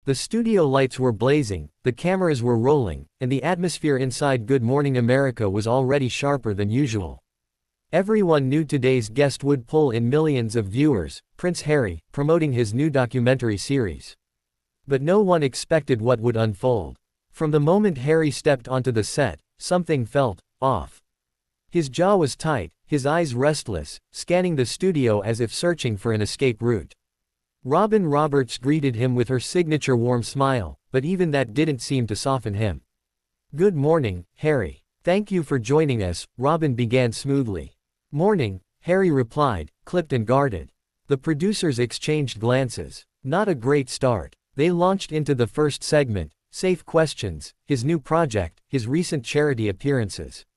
The studio lights were blazing, the cameras were rolling, and the atmosphere inside Good Morning America was already sharper than usual. Everyone knew today's guest would pull in millions of viewers, Prince Harry, promoting his new documentary series. But no one expected what would unfold. From the moment Harry stepped onto the set, something felt off. His jaw was tight, his eyes restless, scanning the studio as if searching for an escape route. Robin Roberts greeted him with her signature warm smile, but even that didn't seem to soften him. "Good morning, Harry. Thank you for joining us," Robin began smoothly. "Morning," Harry replied, clipped and guarded. The producers exchanged glances. Not a great start. They launched into the first segment, Safe Questions, his new project, his recent charity appearances.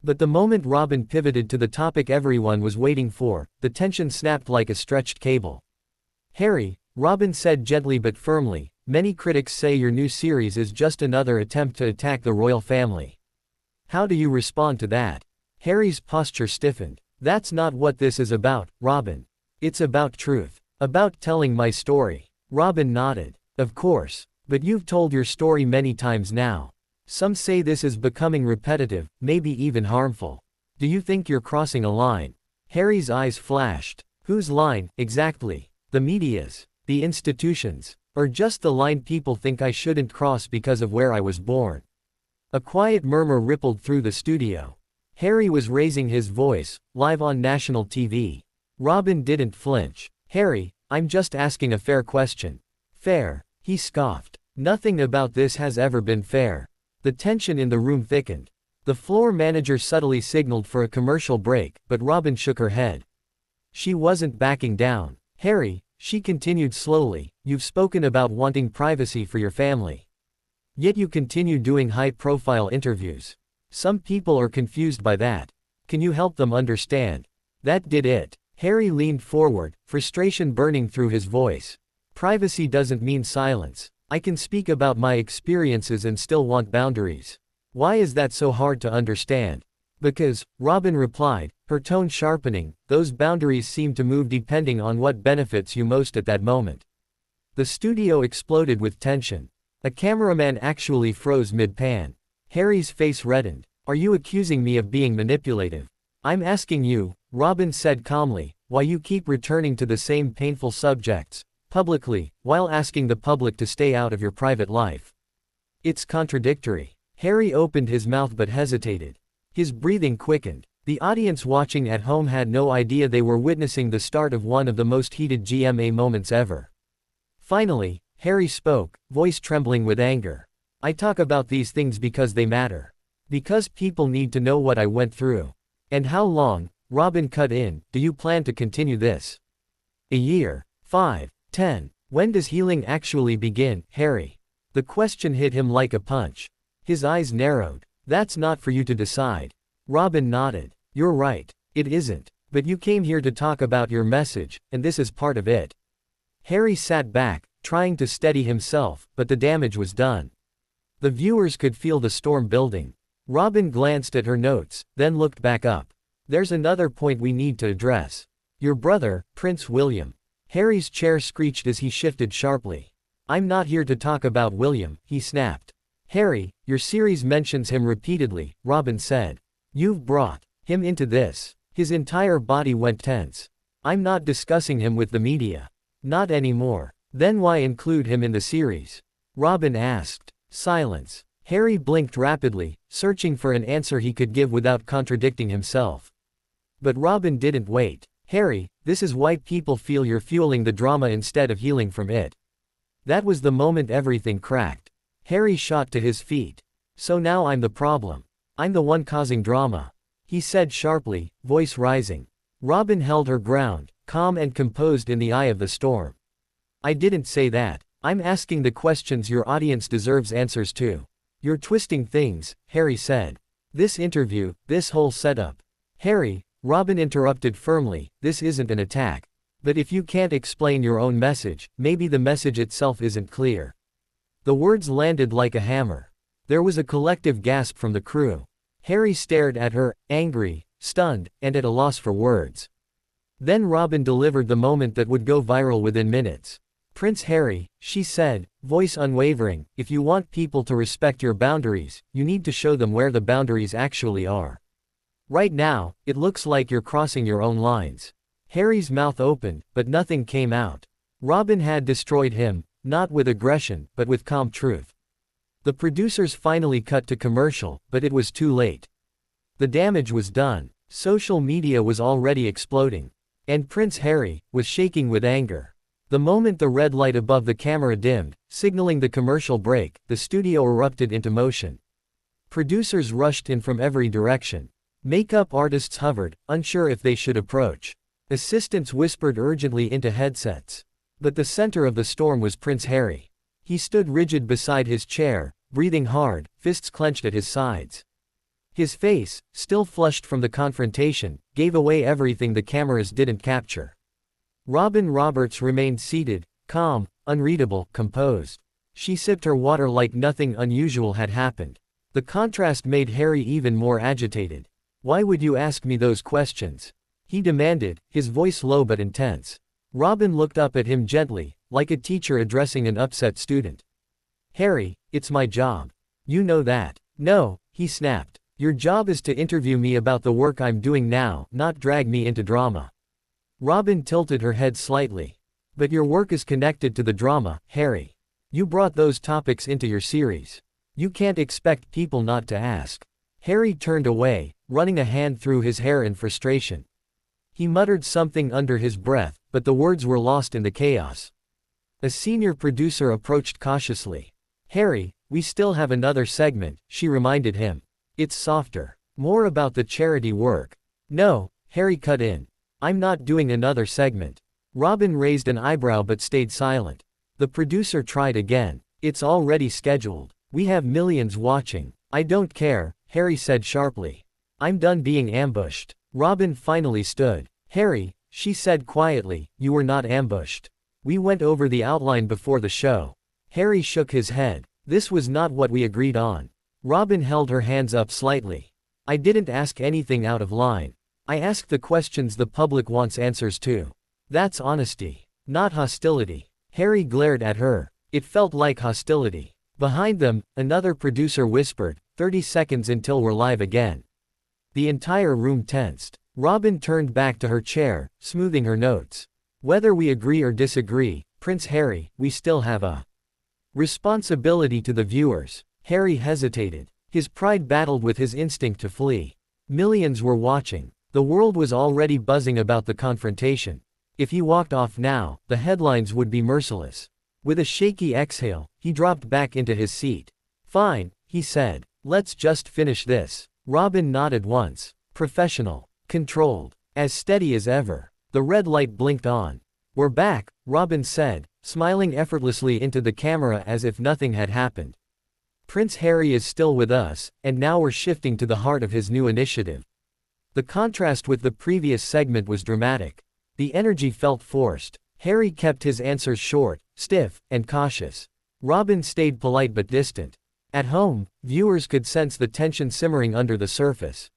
But the moment Robin pivoted to the topic everyone was waiting for, the tension snapped like a stretched cable. "Harry," Robin said gently but firmly, "many critics say your new series is just another attempt to attack the royal family. How do you respond to that?" Harry's posture stiffened. "That's not what this is about, Robin. It's about truth. About telling my story." Robin nodded. "Of course. But you've told your story many times now. Some say this is becoming repetitive, maybe even harmful. Do you think you're crossing a line?" Harry's eyes flashed. "Whose line, exactly? The media's? The institutions? Or just the line people think I shouldn't cross because of where I was born?" A quiet murmur rippled through the studio. Harry was raising his voice, live on national TV. Robin didn't flinch. "Harry, I'm just asking a fair question." "Fair?" he scoffed. "Nothing about this has ever been fair." The tension in the room thickened. The floor manager subtly signaled for a commercial break, but Robin shook her head. She wasn't backing down. "Harry," she continued slowly, "you've spoken about wanting privacy for your family. Yet you continue doing high-profile interviews. Some people are confused by that. Can you help them understand?" That did it. Harry leaned forward, frustration burning through his voice. "Privacy doesn't mean silence. I can speak about my experiences and still want boundaries. Why is that so hard to understand?" "Because," Robin replied, her tone sharpening, "those boundaries seem to move depending on what benefits you most at that moment." The studio exploded with tension. A cameraman actually froze mid-pan. Harry's face reddened. "Are you accusing me of being manipulative?" "I'm asking you," Robin said calmly, "why you keep returning to the same painful subjects, publicly, while asking the public to stay out of your private life. It's contradictory." Harry opened his mouth but hesitated. His breathing quickened. The audience watching at home had no idea they were witnessing the start of one of the most heated GMA moments ever. Finally, Harry spoke, voice trembling with anger. "I talk about these things because they matter. Because people need to know what I went through." "And how long," Robin cut in, "do you plan to continue this? A year? 5? 10? When does healing actually begin, Harry?" The question hit him like a punch. His eyes narrowed. "That's not for you to decide." Robin nodded. "You're right. It isn't. But you came here to talk about your message, and this is part of it." Harry sat back, trying to steady himself, but the damage was done. The viewers could feel the storm building. Robin glanced at her notes, then looked back up. "There's another point we need to address. Your brother, Prince William." Harry's chair screeched as he shifted sharply. "I'm not here to talk about William," he snapped. "Harry, your series mentions him repeatedly," Robin said. "You've brought him into this." His entire body went tense. "I'm not discussing him with the media. Not anymore." "Then why include him in the series?" Robin asked. Silence. Harry blinked rapidly, searching for an answer he could give without contradicting himself. But Robin didn't wait. "Harry, this is why people feel you're fueling the drama instead of healing from it." That was the moment everything cracked. Harry shot to his feet. "So now I'm the problem. I'm the one causing drama," he said sharply, voice rising. Robin held her ground, calm and composed in the eye of the storm. "I didn't say that. I'm asking the questions your audience deserves answers to." "You're twisting things," Harry said. "This interview, this whole setup." "Harry," Robin interrupted firmly, "this isn't an attack. But if you can't explain your own message, maybe the message itself isn't clear." The words landed like a hammer. There was a collective gasp from the crew. Harry stared at her, angry, stunned, and at a loss for words. Then Robin delivered the moment that would go viral within minutes. Prince Harry, she said, voice unwavering, if you want people to respect your boundaries, you need to show them where the boundaries actually are. Right now, it looks like you're crossing your own lines. Harry's mouth opened, but nothing came out. Robin had destroyed him, not with aggression, but with calm truth. The producers finally cut to commercial, but it was too late. The damage was done. Social media was already exploding. And Prince Harry was shaking with anger. The moment the red light above the camera dimmed, signaling the commercial break, the studio erupted into motion. Producers rushed in from every direction. Makeup artists hovered, unsure if they should approach. Assistants whispered urgently into headsets. But the center of the storm was Prince Harry. He stood rigid beside his chair, breathing hard, fists clenched at his sides. His face, still flushed from the confrontation, gave away everything the cameras didn't capture. Robin Roberts remained seated, calm, unreadable, composed. She sipped her water like nothing unusual had happened. The contrast made Harry even more agitated. Why would you ask me those questions? He demanded, his voice low but intense. Robin looked up at him gently, like a teacher addressing an upset student. Harry, it's my job. You know that. No, he snapped. Your job is to interview me about the work I'm doing now, not drag me into drama. Robin tilted her head slightly. But your work is connected to the drama, Harry. You brought those topics into your series. You can't expect people not to ask. Harry turned away, running a hand through his hair in frustration. He muttered something under his breath, but the words were lost in the chaos. A senior producer approached cautiously. Harry, we still have another segment, she reminded him. It's softer. More about the charity work. No, Harry cut in. I'm not doing another segment. Robin raised an eyebrow but stayed silent. The producer tried again. It's already scheduled. We have millions watching. I don't care, Harry said sharply. I'm done being ambushed. Robin finally stood. Harry, she said quietly, you were not ambushed. We went over the outline before the show. Harry shook his head. This was not what we agreed on. Robin held her hands up slightly. I didn't ask anything out of line. I asked the questions the public wants answers to. That's honesty, not hostility. Harry glared at her. It felt like hostility. Behind them, another producer whispered, 30 seconds until we're live again. The entire room tensed. Robin turned back to her chair, smoothing her notes. Whether we agree or disagree, Prince Harry, we still have a responsibility to the viewers. Harry hesitated. His pride battled with his instinct to flee. Millions were watching. The world was already buzzing about the confrontation. If he walked off now, the headlines would be merciless. With a shaky exhale, he dropped back into his seat. Fine, he said. Let's just finish this. Robin nodded once. Professional. Controlled. As steady as ever. The red light blinked on. We're back, Robin said, smiling effortlessly into the camera as if nothing had happened. Prince Harry is still with us, and now we're shifting to the heart of his new initiative. The contrast with the previous segment was dramatic. The energy felt forced. Harry kept his answers short, stiff, and cautious. Robin stayed polite but distant. At home, viewers could sense the tension simmering under the surface.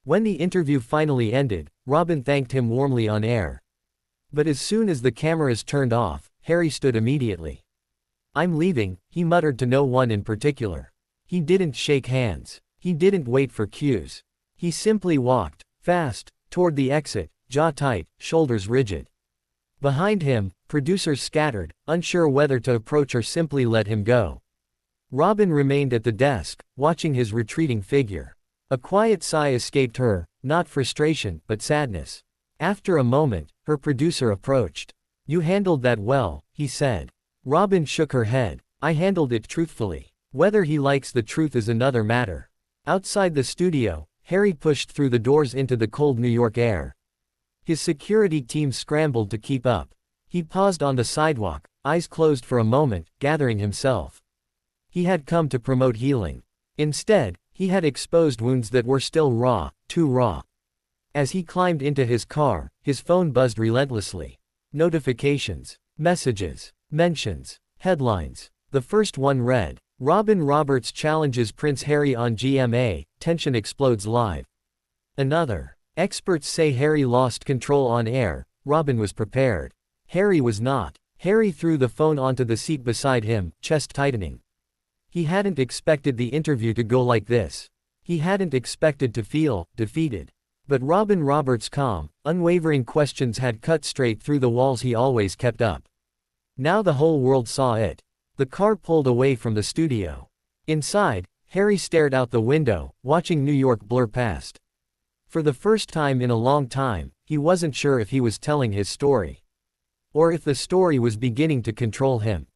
When the interview finally ended, Robin thanked him warmly on air. But as soon as the cameras turned off, Harry stood immediately. I'm leaving, he muttered to no one in particular. He didn't shake hands. He didn't wait for cues. He simply walked, fast, toward the exit, jaw tight, shoulders rigid. Behind him, producers scattered, unsure whether to approach or simply let him go. Robin remained at the desk, watching his retreating figure. A quiet sigh escaped her, not frustration, but sadness. After a moment, her producer approached. You handled that well, he said. Robin shook her head. I handled it truthfully. Whether he likes the truth is another matter. Outside the studio, Harry pushed through the doors into the cold New York air. His security team scrambled to keep up. He paused on the sidewalk, eyes closed for a moment, gathering himself. He had come to promote healing. Instead, he had exposed wounds that were still raw, too raw. As he climbed into his car, his phone buzzed relentlessly. Notifications, messages, mentions, headlines. The first one read, Robin Roberts challenges Prince Harry on GMA, tension explodes live. Another, experts say Harry lost control on air. Robin was prepared. Harry was not. Harry threw the phone onto the seat beside him, chest tightening. He hadn't expected the interview to go like this. He hadn't expected to feel defeated. But Robin Roberts' calm, unwavering questions had cut straight through the walls he always kept up. Now the whole world saw it. The car pulled away from the studio. Inside, Harry stared out the window, watching New York blur past. For the first time in a long time, he wasn't sure if he was telling his story, or if the story was beginning to control him.